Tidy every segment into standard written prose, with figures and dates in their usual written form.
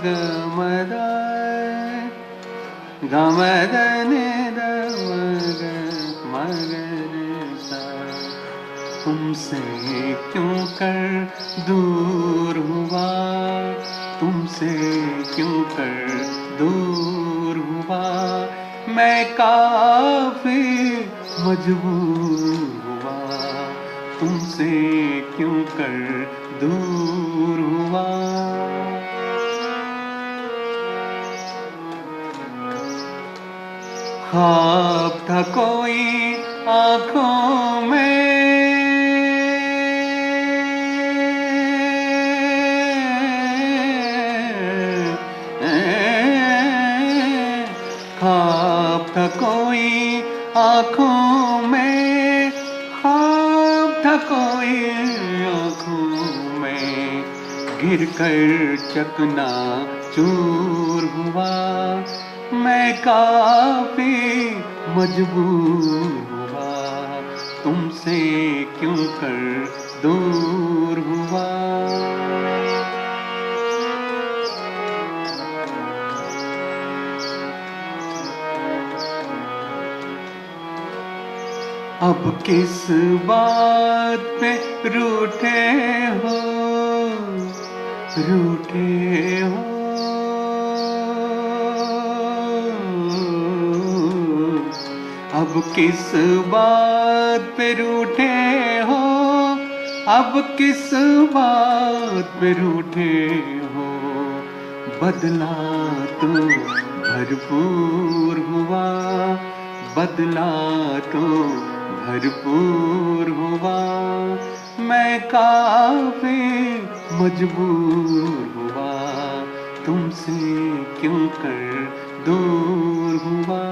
गमद गमद निद मग मगर सा। तुमसे क्यों कर दूर हुआ, तुमसे क्यों कर दूर हुआ, मैं काफी मजबूर हुआ, तुमसे क्यों कर दूर हुआ। ख्वाब था कोई आँखों में, ख्वाब था कोई आँखों में, ख्वाब था कोई आँखों में, गिर कर चकना चूर हुआ, मैं काफी मजबूर हुआ, तुमसे क्यों कर दूर हुआ। अब किस बात पे रूठे हो, रूठे हो, अब किस बात पे रूठे हो, अब किस बात पे रूठे हो, बदला तो भरपूर हुआ, बदला तो भरपूर हुआ, मैं काफी मजबूर हुआ, तुमसे क्यों कर दूर हुआ।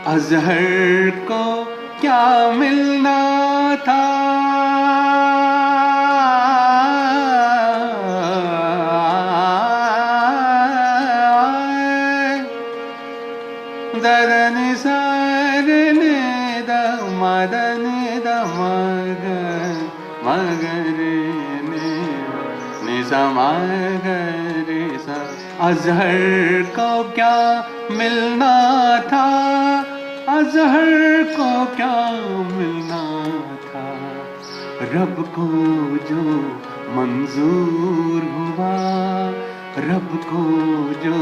अज़हर को क्या मिलना था, दरन सारने द मदन द मग मगर ने समगर सा। अज़हर को क्या मिलना था, अज़हर को क्या मिलना था, रब को जो मंजूर हुआ, रब को जो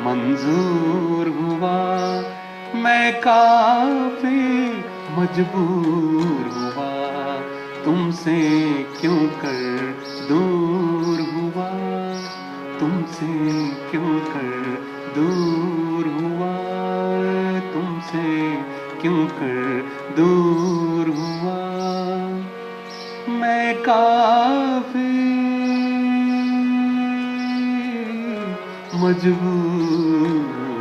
मंजूर हुआ, मैं काफी मजबूर हुआ, तुमसे क्यों कर दूर हुआ, तुमसे क्यों कर दूर हुआ, तुमसे क्यों कर दूर हुआ, मैं काफी मजबूर